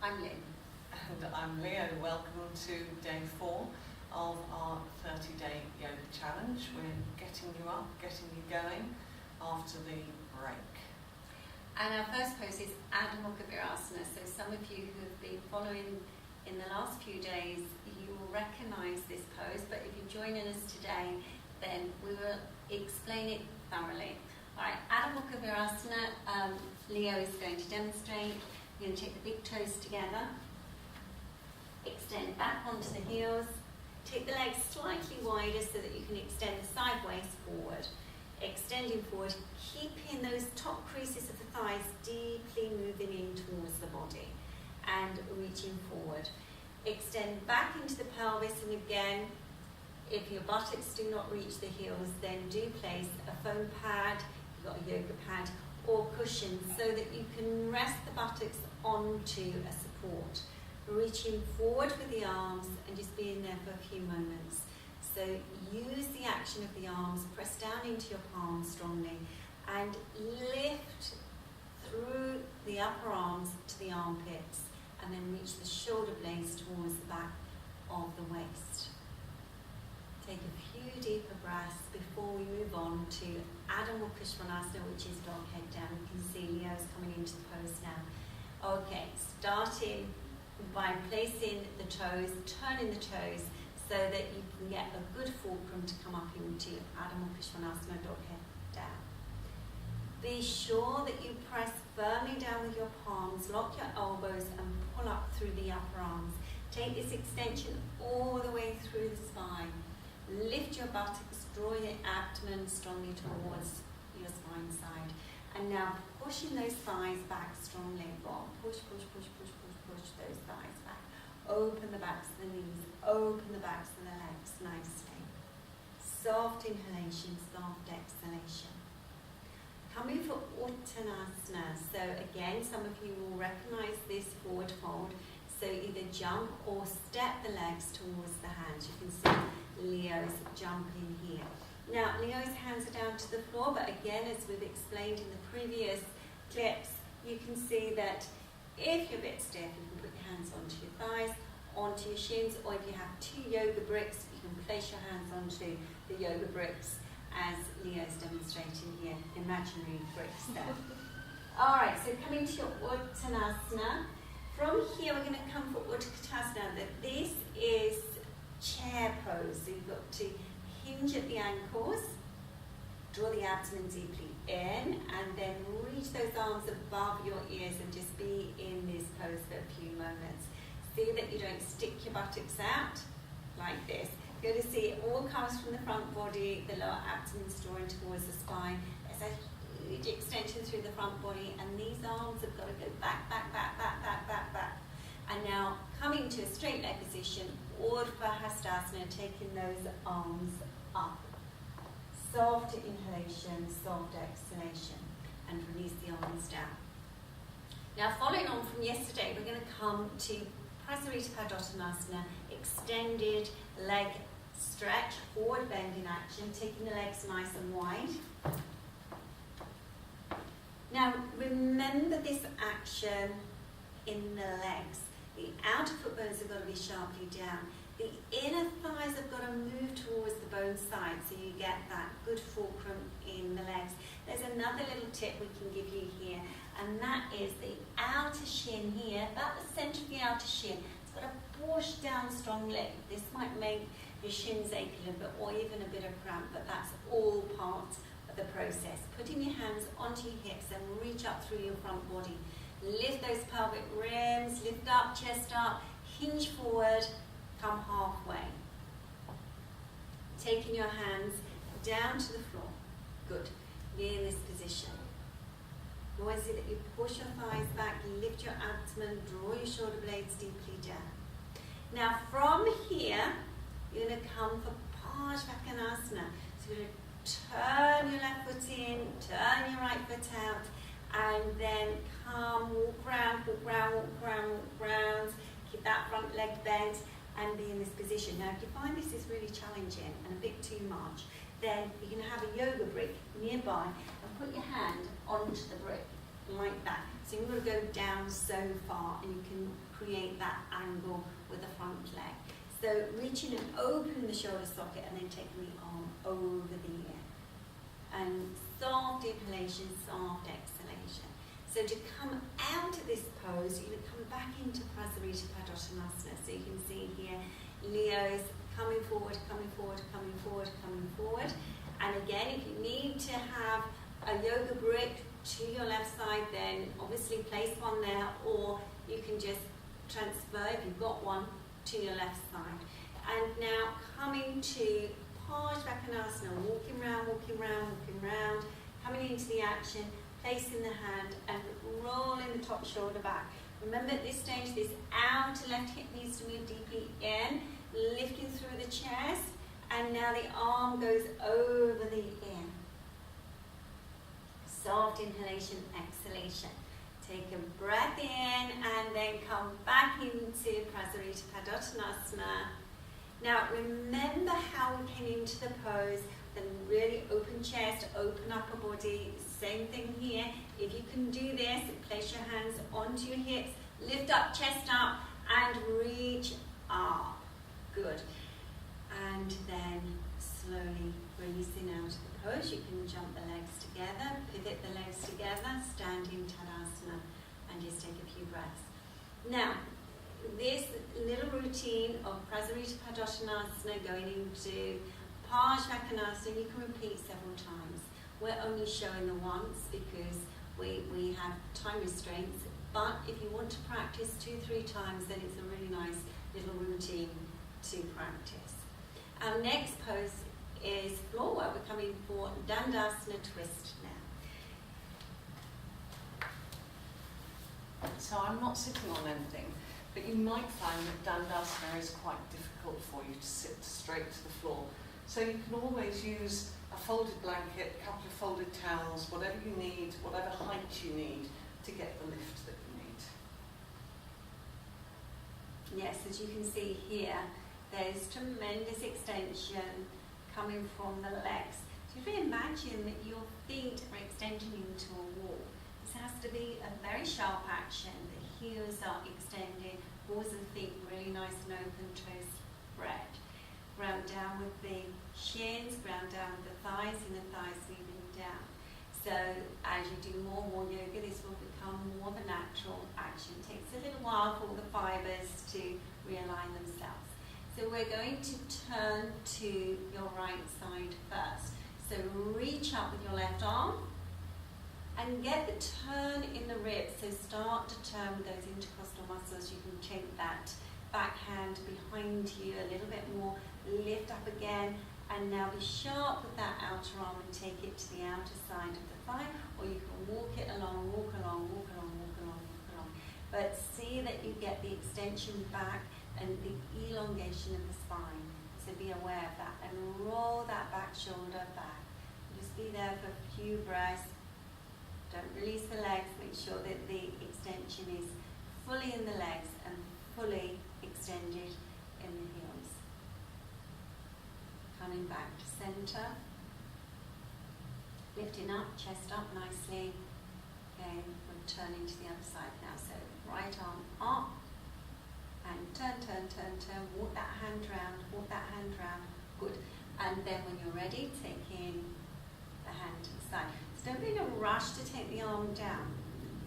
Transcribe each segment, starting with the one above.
I'm Lin. And I'm Leo. Welcome to day 4 of our 30-day yoga challenge. We're getting you up, getting you going after the break. And our first pose is Adho Mukha Virasana. So some of you who have been following in the last few days, you will recognise this pose, but if you're joining us today, then we will explain it thoroughly. Alright, Adho Mukha Virasana, Leo is going to demonstrate. You're going to take the big toes together, extend back onto the heels, take the legs slightly wider so that you can extend the sideways forward. Extending forward, keeping those top creases of the thighs deeply moving in towards the body and reaching forward. Extend back into the pelvis, and again, if your buttocks do not reach the heels, then do place a foam pad, you've got a yoga pad, or cushion so that you can rest the buttocks onto a support. Reaching forward with the arms and just being there for a few moments. So use the action of the arms, press down into your palms strongly and lift through the upper arms to the armpits and then reach the shoulder blades towards the back of the waist. Take a few deeper breaths before we move on to Adho Mukha Svanasana, which is dog head down. You can see Leo's coming into the pose now. Okay, starting by placing the toes, turning the toes so that you can get a good fulcrum to come up into Adho Mukha Svanasana, dog head down. Be sure that you press firmly down with your palms, lock your elbows and pull up through the upper arms. Take this extension all the way through the spine. Lift your buttocks, draw your abdomen strongly towards your spine side. And now pushing those thighs back strongly. Go on, push, push, push, push, push, push those thighs back. Open the backs of the knees, open the backs of the legs nicely. Soft inhalation, soft exhalation. Coming for Uttanasana. So again, some of you will recognise this forward fold. So either jump or step the legs towards the hands. You can see Leo's jumping here. Now, Leo's hands are down to the floor, but again, as we've explained in the previous clips, you can see that if you're a bit stiff, you can put your hands onto your thighs, onto your shins, or if you have 2 yoga bricks, you can place your hands onto the yoga bricks, as Leo's demonstrating here, imaginary bricks there. Alright, so coming to your Uttanasana. From here, we're going to come for Uttanasana. This is chair pose. So you've got to hinge at the ankles, draw the abdomen deeply in, and then reach those arms above your ears and just be in this pose for a few moments. See that you don't stick your buttocks out like this. You're going to see it all comes from the front body, the lower abdomen's drawing towards the spine. There's a huge extension through the front body, and these arms have got to go back, back, back, back, back, back, back. And now coming to a straight leg position, Urdhva Hastasana, taking those arms up. Soft inhalation, soft exhalation, and release the arms down. Now following on from yesterday, we're going to come to Prasarita Padottanasana, extended leg stretch, forward bend in action, taking the legs nice and wide. Now remember this action in the legs. The outer foot bones have got to be sharply down. The inner thighs have got to move towards the bone side so you get that good fulcrum in the legs. There's another little tip we can give you here, and that is the outer shin here, about the centre of the outer shin. It's got to push down strongly. This might make your shins ache a little bit or even a bit of cramp, but that's all part of the process. Putting your hands onto your hips and reach up through your front body. Lift those pelvic rims, lift up, chest up, hinge forward, come halfway. Taking your hands down to the floor. Good. Be in this position. You want to see that you push your thighs back, lift your abdomen, draw your shoulder blades deeply down. Now from here, you're going to come for Parsvakonasana. So you're going to turn your left foot in, turn your right foot out, and then come, walk round, walk round, walk round, walk round. Keep that front leg bent and be in this position. Now if you find this is really challenging and a bit too much, then you can have a yoga brick nearby and put your hand onto the brick. like that. So you're going to go down so far, and you can create that angle with the front leg. So reaching and opening the shoulder socket, and then taking the arm over the ear. And soft inhalation, soft exhalation. So to come out of this pose, you're going to come back into Prasarita Padottanasana. So you can see here, Leo's coming forward, coming forward, coming forward, coming forward. And again, if you need to have a yoga brick to your left side, then obviously place one there, or you can just transfer, if you've got one, to your left side. And now coming to Parsvakonasana, walking round, walking round, walking round, coming into the action, placing the hand and rolling the top shoulder back. Remember at this stage, this outer left hip needs to move deeply in, lifting through the chest, and now the arm goes over the ear. Soft inhalation, exhalation. Take a breath in and then come back into Prasarita Padottanasana. Now remember how we came into the pose, then really open chest, open upper body, same thing here. If you can do this, place your hands onto your hips, lift up, chest up, and reach up. Good. And then slowly releasing out of the pose, you can jump the legs together, pivot the legs together, stand in Tadasana, and just take a few breaths. Now, this little routine of Prasarita Padottanasana going into Parsvakonasana, you can repeat several times. We're only showing the once because we have time restraints, but if you want to practice 2-3 times, then it's a really nice little routine to practice. Our next pose is floor work. We're coming for Dandasana twist now. So I'm not sitting on anything, but you might find that Dandasana is quite difficult for you to sit straight to the floor. So you can always use a folded blanket, a couple of folded towels, whatever you need, whatever height you need to get the lift that you need. Yes, as you can see here, there's tremendous extension coming from the legs. So if you imagine that your feet are extending into a wall, this has to be a very sharp action. The heels are extended, balls of the feet really nice and open, toes spread. Ground down with the shins, ground down with the thighs, and the thighs moving down. So as you do more and more yoga, this will become more of a natural action. It takes a little while for all the fibers to realign themselves. So we're going to turn to your right side first. So reach up with your left arm and get the turn in the ribs. So start to turn with those intercostal muscles. You can take that back hand behind you a little bit more, lift up again, and now be sharp with that outer arm and take it to the outer side of the thigh, or you can walk it along, walk along, walk along, walk along, walk along. But see that you get the extension back and the elongation of the spine. So be aware of that and roll that back shoulder back. Just be there for a few breaths. Don't release the legs. Make sure that the extension is fully in the legs and fully extended in the heels. Coming back to center. Lifting up, chest up nicely. Okay, we're turning to the other side now. So right arm up. And turn, turn, turn, turn, walk that hand round, walk that hand round, good. And then when you're ready, take in the hand to the side. So don't be in a rush to take the arm down.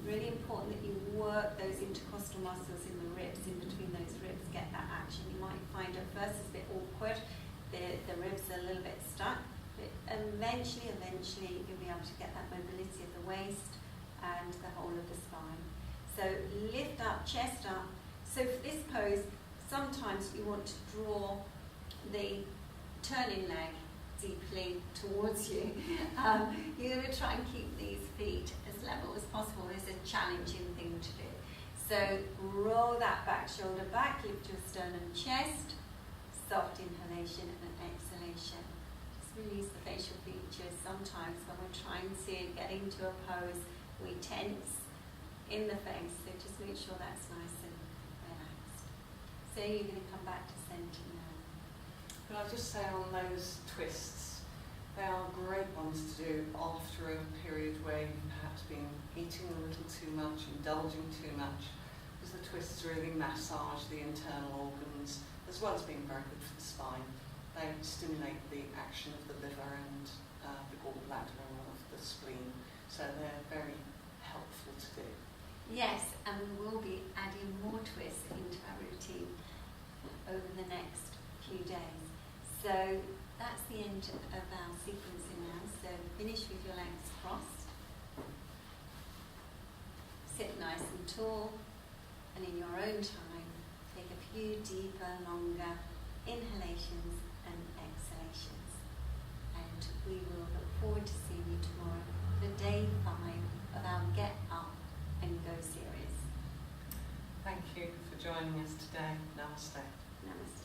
Really important that you work those intercostal muscles in the ribs, in between those ribs, get that action. You might find at first it's a bit awkward, the ribs are a little bit stuck, but eventually you'll be able to get that mobility of the waist and the whole of the spine. So lift up, chest up. So for this pose, sometimes you want to draw the turning leg deeply towards you. You're going to try and keep these feet as level as possible. It's a challenging thing to do. So roll that back shoulder back, lift your sternum chest, soft inhalation and exhalation. Just release the facial features. Sometimes when we're trying to get into a pose, we tense in the face. So just make sure that's nice and relaxed. So you're going to come back to center now. But I'll just say on those twists, They are great ones to do after a period where you've perhaps been eating a little too much, indulging too much, because the twists really massage the internal organs, as well as being very good for the spine. They stimulate the action of the liver and the gallbladder and all of the spleen, so they're very helpful to do. Yes, and we will be adding more twists into our routine over the next few days. So that's the end of our sequencing now. So finish with your legs crossed. Sit nice and tall, and in your own time, take a few deeper, longer inhalations and exhalations. And we will look forward to seeing you tomorrow for day 5 of our Get Up and Go series. Thank you for joining us today. Namaste. Namaste.